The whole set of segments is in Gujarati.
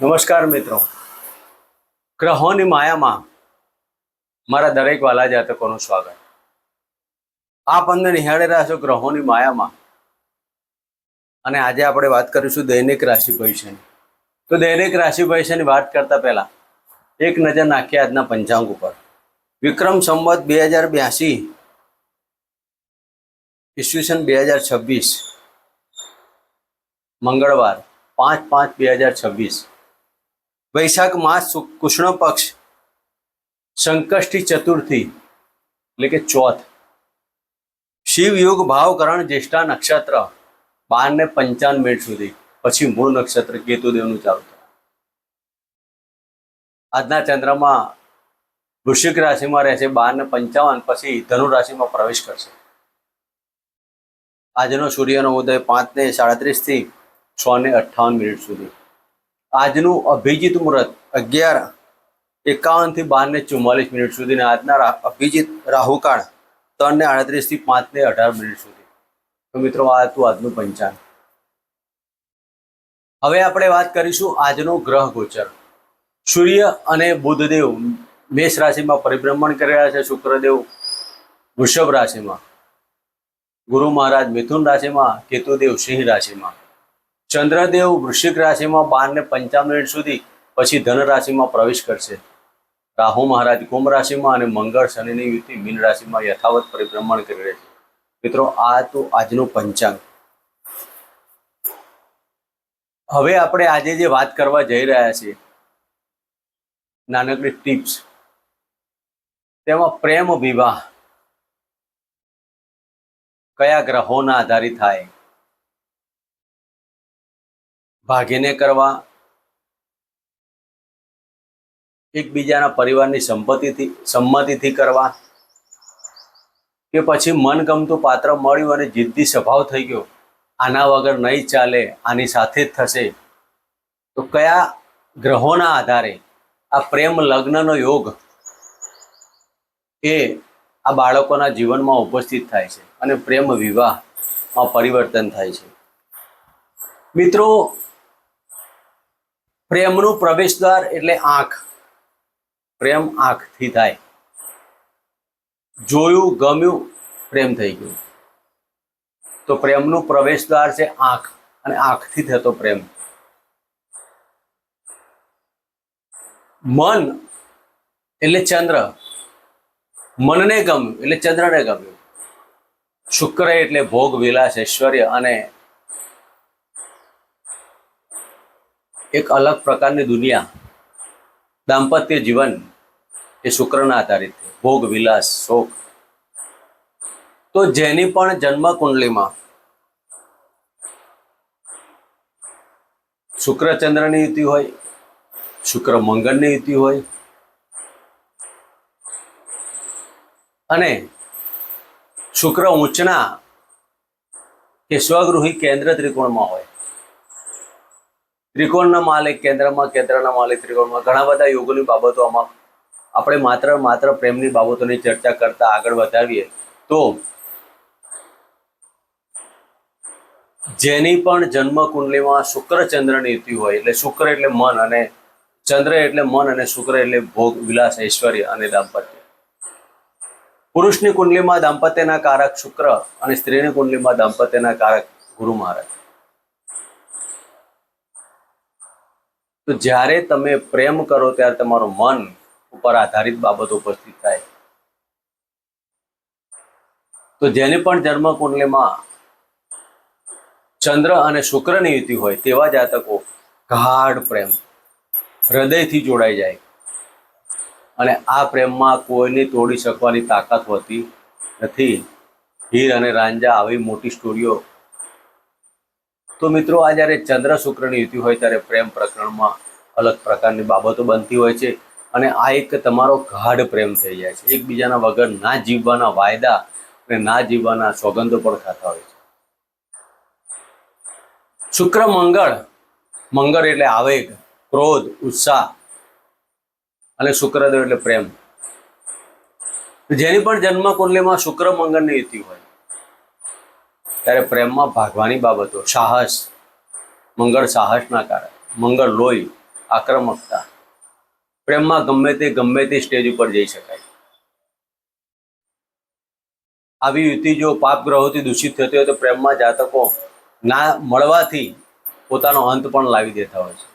નમસ્કાર મિત્રો, ગ્રહોની માયામાં મારા દરેક વાલા જાતકોનું સ્વાગત. આપ અમને નિહાળી રહ્યા છો ગ્રહોની માયામાં, અને આજે આપણે વાત કરીશું દૈનિક રાશિ ભવિષ્યની. તો દૈનિક રાશિ ભવિષ્યની વાત કરતા પહેલા એક નજર નાખીએ આજના પંચાંગ ઉપર. વિક્રમ સંવત 2082 ઈસવીસન 2026 મંગળવાર 5/5/2026 વૈશાખ માસ કૃષ્ણ પક્ષ સંકષ્ટી ચતુર્થી એટલે કે ચોથ, શિવ યુગ ભાવકરણ જ્યેષ્ઠા નક્ષત્ર 12:55 સુધી, પછી મૂળ નક્ષત્ર કેતુદેવનું ચાલુ થાય. આજના ચંદ્રમાં વૃશ્ચિક રાશિમાં રહેશે 12:55, પછી ધનુ રાશિમાં પ્રવેશ કરશે. આજનો સૂર્યનો ઉદય 5:37 થી 6:58 સુધી. આજનું અભિજીત મુહૂર્ત 11:51 થી 12:44 સુધી. આજના અભિજીત રાહુકાળ 3:38 થી 5:18 સુધી. તો મિત્રો, આ હતું આજનું પંચાંગ. હવે આપણે વાત કરીશું આજનો ગ્રહ ગોચર. સૂર્ય અને બુધદેવ મેષ રાશિમાં પરિભ્રમણ કરી રહ્યા છે. શુક્રદેવ વૃષભ રાશિમાં, ગુરુ મહારાજ મિથુન રાશિમાં, કેતુદેવ સિંહ રાશિમાં, ચંદ્રદેવ વૃશ્ચિક રાશિમાં 12:55 સુધી, પછી ધન રાશિમાં પ્રવેશ કરશે. રાહુ મહારાજ કુંભ રાશિમાં અને મંગળ શનિની યુતિ મીન રાશિમાં યથાવત પરિભ્રમણ કરી રહે છે. મિત્રો, આ તો આજનું પંચાંગ. હવે આપણે આજે જે વાત કરવા જઈ રહ્યા છીએ, નાનકડી ટિપ્સ, તેમાં પ્રેમ વિવાહ કયા ગ્રહોના આધારે થાય, ભાગીને કરવા, એકબીજાના પરિવારની સંમતિથી કરવા, કે પછી મનગમતું પાત્ર મળ્યું અને જિદ્દી સ્વભાવ થઈ ગયો, આના વગર નહીં ચાલે, આની સાથે જ થશે, તો કયા ગ્રહોના આધારે આ પ્રેમ લગ્નનો યોગ એ આ બાળકોના જીવનમાં ઉપસ્થિત થાય છે અને પ્રેમ વિવાહમાં પરિવર્તન થાય છે. મિત્રો, પ્રેમનું પ્રવેશદ્વાર એટલે આંખ. પ્રેમ આંખથી થાય. જોયું, ગમ્યું, પ્રેમ થઈ ગયું. તો પ્રેમનું પ્રવેશદ્વાર છે આંખ, અને આંખથી થતો પ્રેમ. મન એટલે ચંદ્ર. મનને ગમ્યું એટલે ચંદ્રને ગમ્યું. શુક્ર એટલે ભોગ, વિલાસ, ઐશ્વર્ય અને એક અલગ પ્રકારની દુનિયા. દાંપત્ય જીવન એ શુક્રના આધારિત છે. ભોગ, વિલાસ, શોક. તો જેની પણ જન્મ કુંડલીમાં શુક્ર ચંદ્રની યુતિ હોય, શુક્ર મંગળની યુતિ હોય, અને શુક્ર ઉચ્ચના કે સ્વગૃહી કેન્દ્ર ત્રિકોણમાં હોય. ત્રિકોણના માલિક કેન્દ્રમાં, કેન્દ્રના માલિક ત્રિકોણમાં. ઘણા બધા યોગોની બાબતો આમાં આપણે માત્ર પ્રેમની બાબતોની ચર્ચા કરતા આગળ વધારીએ તો જેની પણ જન્મ કુંડલીમાં શુક્ર ચંદ્રની યુતિ હોય, એટલે શુક્ર એટલે મન, અને ચંદ્ર એટલે મન, અને શુક્ર એટલે ભોગ, વિલાસ, ઐશ્વર્ય અને દાંપત્ય. પુરુષની કુંડલીમાં દાંપત્યના કારક શુક્ર અને સ્ત્રીની કુંડલીમાં દાંપત્યના કારક ગુરુ મહારાજ. તો જ્યારે તમે પ્રેમ કરો ત્યારે તમારું મન ઉપર આધારિત બાબતો ઉપસ્થિત થાય. તો જેની પણ જન્મ કુંડલીમાં ચંદ્ર અને શુક્રની યુતિ હોય તેવા જાતકો ગાઢ પ્રેમ, હૃદયથી જોડાઈ જાય, અને આ પ્રેમમાં કોઈને તોડી શકવાની તાકાત હોતી નથી. હીર અને રાંઝા આવી મોટી સ્ટોરીઓ. તો મિત્રો, આ જ્યારે ચંદ્ર શુક્રની યુતિ હોય ત્યારે પ્રેમ પ્રકરણમાં અલગ પ્રકારની બાબતો બનતી હોય છે, અને આ એક તમારો ગાઢ પ્રેમ થઈ જાય છે. એકબીજાના વગર ના જીવવાના વાયદા અને ના જીવવાના સોગંદો પણ ખાતા હોય છે. શુક્ર મંગળ એટલે આવેગ, ક્રોધ, ઉત્સાહ, અને શુક્રદેવ એટલે પ્રેમ. જેની પણ જન્મ કુંડલીમાં શુક્ર મંગળની યુતિ હોય ત્યારે પ્રેમમાં ભાગવાની બાબતો, સાહસ, મંગળ સાહસના કારક, મંગળ લોહી, આક્રમકતા, પ્રેમમાં ગમે તે સ્ટેજ ઉપર જઈ શકાય. આવી યુતિ જો પાપ ગ્રહોથી દૂષિત થતી હોય તો પ્રેમમાં જાતકો ના મળવાથી પોતાનો અંત પણ લાવી દેતા હોય છે.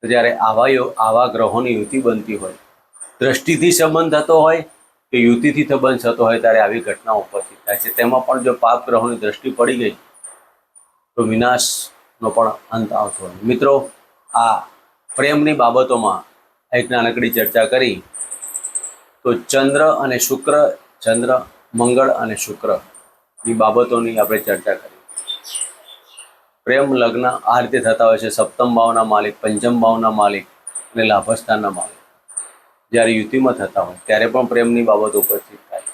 તો જ્યારે આવા ગ્રહોની યુતિ બનતી હોય, દ્રષ્ટિથી સંબંધ થતો હોય કે યુતિથી સંબંધ થતો હોય, ત્યારે આવી ઘટના ઉપસ્થિત થાય છે. તેમાં પણ જો પાપ ગ્રહોની દ્રષ્ટિ પડી ગઈ તો વિનાશનો પણ અંત આવતો હોય. મિત્રો, આ પ્રેમની બાબતોમાં એક નાનકડી ચર્ચા કરી તો ચંદ્ર અને શુક્ર, ચંદ્ર, મંગળ અને શુક્રની બાબતોની આપણે ચર્ચા કરી. પ્રેમ લગ્ન આ રીતે થતા હોય છે. સપ્તમ ભાવના માલિક, પંચમ ભાવના માલિક અને લાભસ્થાનના માલિક જ્યારે યુતિમાં થતા હોય ત્યારે પણ પ્રેમની બાબત ઉપસ્થિત થાય.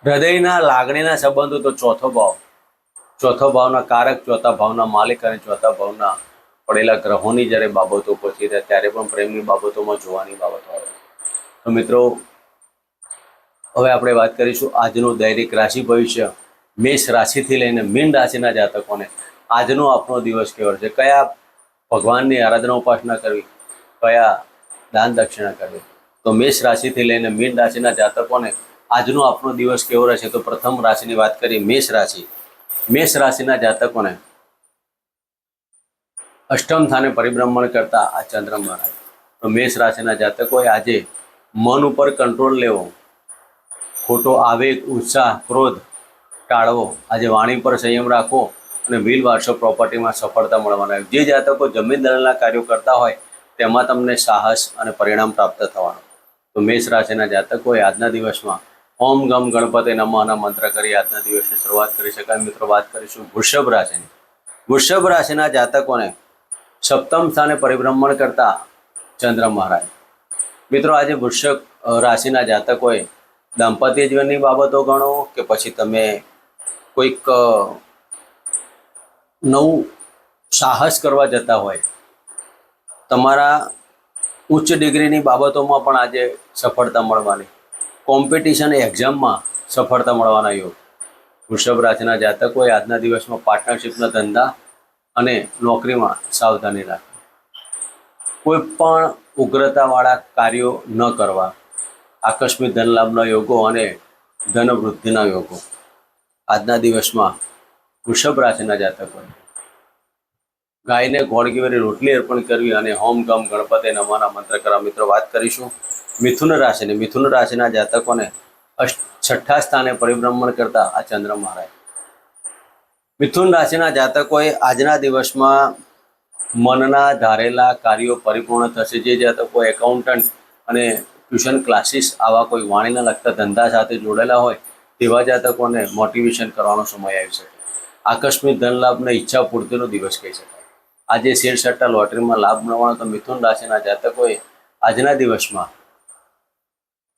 હૃદયના લાગણીના સંબંધો તો ચોથો ભાવના કારક, ચોથા ભાવના માલિક અને ચોથા ભાવના પડેલા ગ્રહોની જ્યારે બાબતો ઉપસ્થિત થાય ત્યારે પણ પ્રેમની બાબતોમાં જોવાની બાબતો આવે. તો મિત્રો, હવે આપણે વાત કરીશું આજનું દૈનિક રાશિ ભવિષ્ય. મેષ રાશિથી લઈને મીન રાશિના જાતકોને આજનો આપણો દિવસ કેવો છે, કયા ભગવાનની આરાધના ઉપાસના કરવી, કયા દાન દક્ષિણા કરવી. તો મેષ રાશિથી લઈને મીન રાશિના જાતકોને આજનો આપણો દિવસ કેવો રહેશે. તો પ્રથમ રાશિની વાત કરીએ, મેષ રાશિ. મેષ રાશિના જાતકોને અષ્ટમ સ્થાને પરિભ્રમણ કરતા આ ચંદ્ર મહારાજ. તો મેષ રાશિના જાતકોએ આજે મન ઉપર કંટ્રોલ લેવો, ખોટો આવેગ, ઉત્સાહ, ક્રોધ ટાળવો, આજે વાણી પર સંયમ રાખવો અને વ્હીલ વારસો પ્રોપર્ટીમાં સફળતા મળવાના. જે જાતકો જમીન દલાલના કાર્યો કરતા હોય તેમાં તમને સાહસ અને પરિણામ પ્રાપ્ત થવાનું. તો મેષ રાશિના જાતકોએ આજના દિવસમાં ઓમ ગમ ગણપતિ નમઃના મંત્ર કરી આજના દિવસની શરૂઆત કરી શકાય. મિત્રો, વાત કરીશું વૃષભ રાશિની. વૃષભ રાશિના જાતકોને સપ્તમ સ્થાને પરિભ્રમણ કરતા ચંદ્ર મહારાજ. મિત્રો, આજે વૃષભ રાશિના જાતકોએ દાંપત્ય જીવનની બાબતો ગણો કે પછી તમે કોઈક નવું સાહસ કરવા જતા હોય, તમારા ઉચ્ચ ડિગ્રીની બાબતોમાં પણ આજે સફળતા મળવાની, કોમ્પિટિશન એક્ઝામમાં સફળતા મળવાના યોગ. વૃષભ રાશિના જાતકોએ આજના દિવસમાં પાર્ટનરશિપના ધંધા અને નોકરીમાં સાવધાની રાખવી. કોઈ પણ ઉગ્રતાવાળા કાર્યો ન કરવા. આકસ્મિક ધનલાભના યોગો અને ધન વૃદ્ધિના યોગો આજના દિવસમાં વૃષભ રાશિના જાતકોએ ગાયને ગોળ કેવરી રોટલી અર્પણ કરવી અને હોમ ગમ ગણપતિ નમઃના મંત્ર કરવા. મિત્રો, વાત કરીશું મિથુન રાશિની. મિથુન રાશિના જાતકોને છઠ્ઠા સ્થાને પરિભ્રમણ કરતા આ ચંદ્ર મહારાજ. મિથુન રાશિના જાતકોએ આજના દિવસમાં મનના ધારેલા કાર્યો પરિપૂર્ણ થશે. જે જાતકો એકાઉન્ટન્ટ અને ટ્યુશન ક્લાસીસ આવા કોઈ વાણીના લગતા ધંધા સાથે જોડેલા હોય તેવા જાતકોને મોટિવેશન કરવાનો સમય આવી શકે. આકસ્મિક ધનલાભને ઈચ્છા પૂર્તિનો દિવસ કહી શકાય. આજે શેર સટ્ટા લોટરીમાં લાભ મળવાનો. તો મિથુન રાશિના જાતકોએ આજના દિવસમાં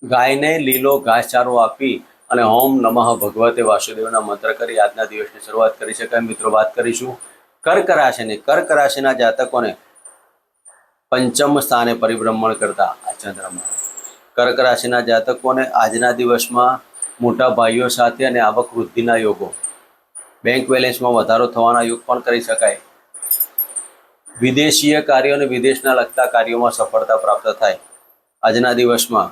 ગાયને લીલો ઘાસચારો આપી અને ઓમ નમઃ ભગવતે વાસુદેવના મંત્ર કરી આજના દિવસની શરૂઆત કરી શકાય. મિત્રો, વાત કરીશું કર્ક રાશિની. કર્ક રાશિના જાતકોને પંચમ સ્થાને પરિભ્રમણ કરતા આ ચંદ્ર મહારાજ. કર્ક રાશિના જાતકોને આજના દિવસમાં મોટા ભાઈઓ સાથે અને આવક વૃદ્ધિના યોગો, બેંક બેલેન્સમાં વધારો થવાના યોગ પણ કરી શકાય. વિદેશીય કાર્યો અને વિદેશના લગતા કાર્યોમાં સફળતા પ્રાપ્ત થાય. આજના દિવસમાં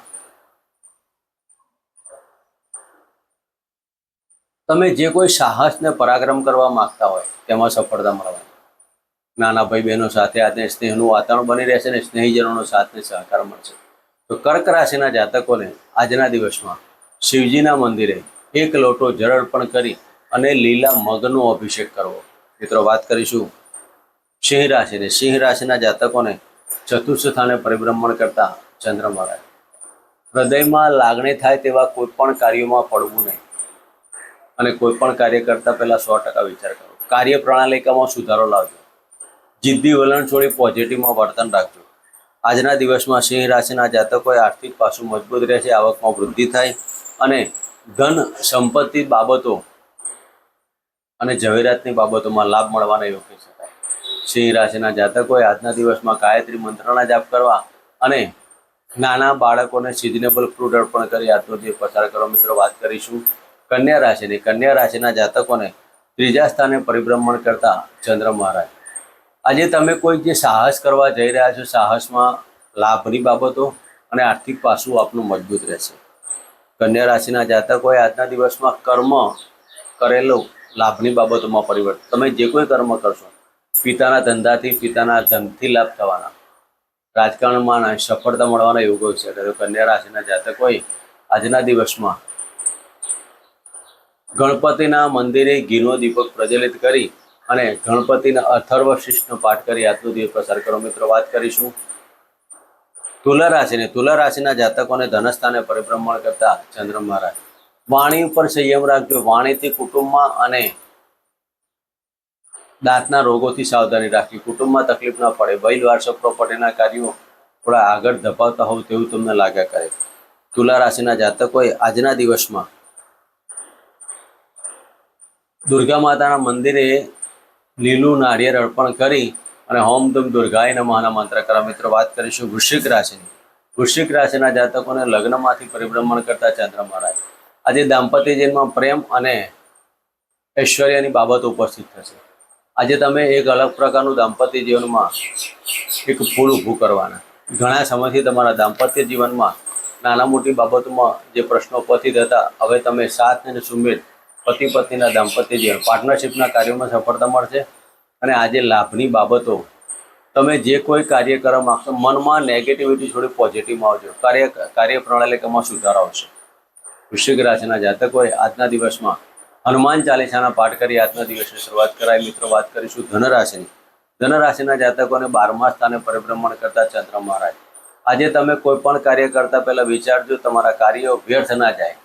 તમે જે કોઈ સાહસને પરાક્રમ કરવા માંગતા હોય તેમાં સફળતા મળવાની. નાના ભાઈ બહેનો સાથે આજે સ્નેહનું વાતાવરણ બની રહેશે અને સ્નેહીજનોનો સાથ અને સહકાર મળશે. તો કર્ક રાશિના જાતકોને આજના દિવસમાં શિવજીના મંદિરે એક લોટો જળ અર્પણ કરી અને લીલા મગનો અભિષેક કરવો. મિત્રો, વાત કરીશું સિંહ રાશિની. સિંહ રાશિના જાતકોને ચતુર્થ સ્થાને પરિભ્રમણ કરતા ચંદ્ર મહારાજ. હૃદયમાં લાગણી થાય તેવા કોઈ પણ કાર્યોમાં પડવું નહીં અને કોઈ પણ કાર્ય કરતા પહેલા 100% વિચાર કરો. કાર્ય પ્રણાલિકામાં સુધારો લાવજો. જિદ્દી વલણ છોડી પોઝિટિવમાં વર્તન રાખજો. આજના દિવસમાં સિંહ રાશિના જાતકોએ આર્થિક પાસું મજબૂત રહેશે, આવકમાં વૃદ્ધિ થાય અને ધન સંપત્તિ બાબતો અને ઝવેરાતની બાબતોમાં લાભ મળવાના યોગ કહી શકાય. સિંહ રાશિના જાતકોએ આજના દિવસમાં ગાયત્રી મંત્રના જાપ કરવા અને નાના બાળકોને સિઝનેબલ ફ્રૂટ અર્પણ કરી આજનો દિવસ પસાર કરો. મિત્રો, વાત કરીશું કન્યા રાશિની. કન્યા રાશિના જાતકોને ત્રીજા સ્થાને પરિભ્રમણ કરતા ચંદ્ર મહારાજ. આજે તમે કોઈ જે સાહસ કરવા જઈ રહ્યા છો, સાહસમાં લાભની બાબતો અને આર્થિક પાસું આપનું મજબૂત રહેશે. કન્યા રાશિના જાતકોએ આજના દિવસમાં કર્મ કરેલો લાભની બાબતોમાં પરિવર્તન. તમે જે કોઈ કર્મ કરશો, પિતાના ધંધાથી, પિતાના ધનથી લાભ થવાના, રાજકારણમાં સફળતા મળવાના યોગો છે. તો કન્યા રાશિના જાતકોએ આજના દિવસમાં ગણપતિના મંદિરે ઘીનો દીપક પ્રજ્વલિત કરી અને ગણપતિના અથર્વ શીર્ષનો પાઠ કરી આજનો દિવસ પસાર કરો. મિત્રો, વાત કરીશું તુલા રાશિની. તુલા રાશિના જાતકોને ધનસ્થાને પરિભ્રમણ કરતા ચંદ્ર મહારાજ. વાણી ઉપર સંયમ રાખજો. વાણીથી કુટુંબમાં અને દાંતના રોગોથી સાવધાની રાખવી. કુટુંબમાં તકલીફ ન પડે. વૈલ વારસો પ્રોપર્ટીના કાર્યો થોડા આગળ ધપાવતા હોવ તેવું તમને લાગ્યા કરે. તુલા રાશિના જાતકોએ આજના દિવસમાં દુર્ગા માતાના મંદિરે લીલું નાળિયેર અર્પણ કરી અને હોમ ધૂમ દુર્ગાય નમઃના મંત્ર કરવા. મિત્રો, વાત કરીશું વૃશ્ચિક રાશિની. વૃશ્ચિક રાશિના જાતકોને લગ્નમાંથી પરિભ્રમણ કરતા ચંદ્ર મહારાજ. આજે દાંપત્ય જીવનમાં પ્રેમ અને ઐશ્વર્યની બાબત ઉપસ્થિત થશે. આજે તમે એક અલગ પ્રકારનું દાંપત્ય જીવનમાં એક ફૂલ ઊભું કરવાના. ઘણા સમયથી તમારા દાંપત્ય જીવનમાં નાના મોટી બાબતોમાં જે પ્રશ્નો ઉપસ્થિત હતા, હવે તમે સાથ અને સુમેળ પતિ પત્નીના દાંપત્ય જીવન પાર્ટનરશિપના કાર્યોમાં સફળતા મળશે. અને આજે લાભની બાબતો, તમે જે કોઈ કાર્ય કરવા માગશો, મનમાં નેગેટિવિટી છોડી પોઝિટિવમાં આવજો. કાર્ય પ્રણાલિકામાં સુધારો આવશે. વૃશ્ચિક રાશિના જાતકોએ આજના દિવસમાં હનુમાન ચાલીસાના પાઠ કરી આજના દિવસની શરૂઆત કરાય. મિત્રો, વાત કરીશું ધનરાશિની. ધનરાશિના જાતકોને 12મા સ્થાને પરિભ્રમણ કરતા ચંદ્ર મહારાજ. આજે તમે કોઈ પણ કાર્ય કરતા પહેલા વિચારજો, તમારા કાર્યો વ્યર્થ ના જાય.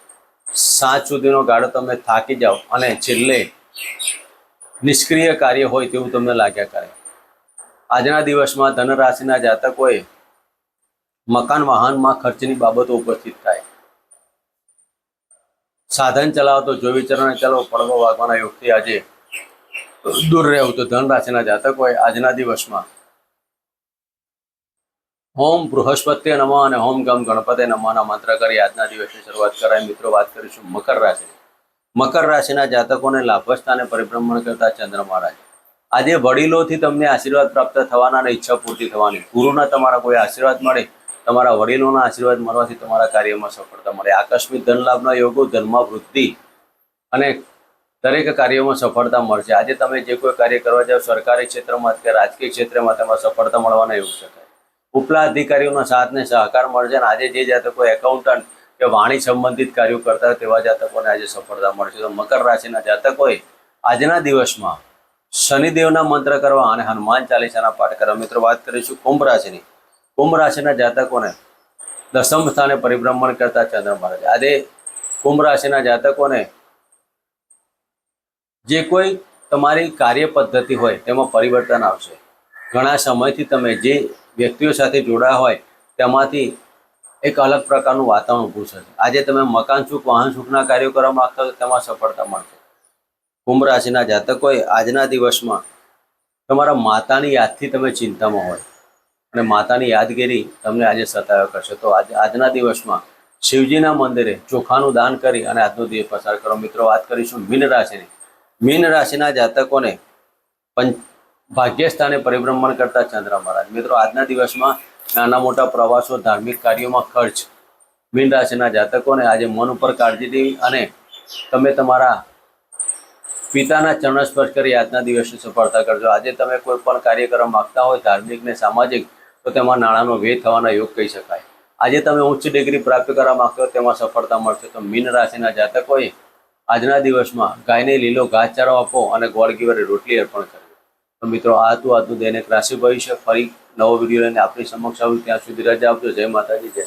સાંજ સુધીનો ગાળો તમે થાકી જાઓ અને છેલ્લે નિષ્ક્રિય કાર્ય હોય તેવું તમને લાગ્યા કરે. આજના દિવસમાં ધનરાશિના જાતકોએ મકાન વાહનમાં ખર્ચની બાબતો ઉપસ્થિત થાય. સાધન ચલાવો તો જો વિચારવાને ચાલો, પડવો વાગવાના યોગથી આજે દૂર રહેવું. તો ધન રાશિના જાતકોએ આજના દિવસમાં હોમ બૃહસ્પતિ નમઃ અને હોમ ગમ ગણપતિ નમઃના મંત્ર કરી આજના દિવસની શરૂઆત કરાય. મિત્રો, વાત કરીશું મકર રાશિ. મકર રાશિના જાતકોને લાભસ્થાને પરિભ્રમણ કરતા ચંદ્ર મહારાજ. આજે વડીલોથી તમને આશીર્વાદ પ્રાપ્ત થવાના અને ઈચ્છા પૂર્તિ થવાની. ગુરુના તમારા કોઈ આશીર્વાદ મળે, તમારા વડીલોના આશીર્વાદ મળવાથી તમારા કાર્યમાં સફળતા મળે. આકસ્મિક ધન લાભના યોગો, ધનમાં વૃદ્ધિ અને દરેક કાર્યોમાં સફળતા મળશે. આજે તમે જે કોઈ કાર્ય કરવા જાઓ, સરકારી ક્ષેત્રમાં કે રાજકીય ક્ષેત્રમાં તેમાં સફળતા મળવાના યોગ છે. ઉપલા અધિકારીઓના સાથને સહકાર મળશે. અને આજે જે જાતકો એકાઉન્ટન્ટ કે વાણી સંબંધિત કાર્યો કરતા હોય તેવા જાતકોને આજે સફળતા મળશે. તો મકર રાશિના જાતકોએ આજના દિવસમાં શનિદેવના મંત્ર કરવા અને હનુમાન ચાલીસાના પાઠ કરવા. મિત્રો, વાત કરીશું કુંભ રાશિની. કુંભ રાશિના જાતકોને 10મ સ્થાને પરિભ્રમણ કરતા ચંદ્ર મહારાજ. આજે કુંભ રાશિના જાતકોને જે કોઈ તમારી કાર્ય પદ્ધતિ હોય તેમાં પરિવર્તન આવશે. ઘણા સમયથી તમે જે વ્યક્તિઓ સાથે જોડાયા હોય તેમાંથી એક અલગ પ્રકારનું વાતાવરણ ઊભું થશે. આજે તમે મકાન સુખ, વાહન સુખના કાર્યો કરવા માંગતા હોય તેમાં સફળતા મળશે. કુંભ રાશિના જાતકોએ આજના દિવસમાં તમારા માતાની યાદથી તમે ચિંતામાં હોય અને માતાની યાદગીરી તમને આજે સતાવ્યા કરશે. તો આજના દિવસમાં શિવજીના મંદિરે ચોખાનું દાન કરી અને આજનો દિવસ પસાર કરો. મિત્રો, વાત કરીશું મીન રાશિની. મીન રાશિના જાતકોને ભાગ્યસ્થાને પરિભ્રમણ કરતા ચંદ્ર મહારાજ. મિત્રો, આજના દિવસમાં નાના મોટા પ્રવાસો, ધાર્મિક કાર્યોમાં ખર્ચ. મીન રાશિના જાતકોને આજે મન ઉપર કાળજી દેવી અને તમે તમારા પિતાના ચરણ સ્પર્શ કરી આજના દિવસની સફળતા કરજો. આજે તમે કોઈ પણ કાર્ય કરવા માગતા હોય, ધાર્મિક ને સામાજિક, તો તેમાં નાણાંનો વ્યય થવાના યોગ કહી શકાય. આજે તમે ઉચ્ચ ડિગ્રી પ્રાપ્ત કરવા માગતા હોય તેમાં સફળતા મળશે. તો મીન રાશિના જાતકોએ આજના દિવસમાં ગાયને લીલો ઘાસચારો આપો અને ગોળ ઘીવાળી રોટલી અર્પણ કરવી. તો મિત્રો, આ હતું આજનું દૈનિક રાશિ ભવિષ્ય. ફરી નવો વિડીયો લઈને આપણી સમક્ષ આવું. ત્યાં સુધી રજા આપજો. જય માતાજી, જય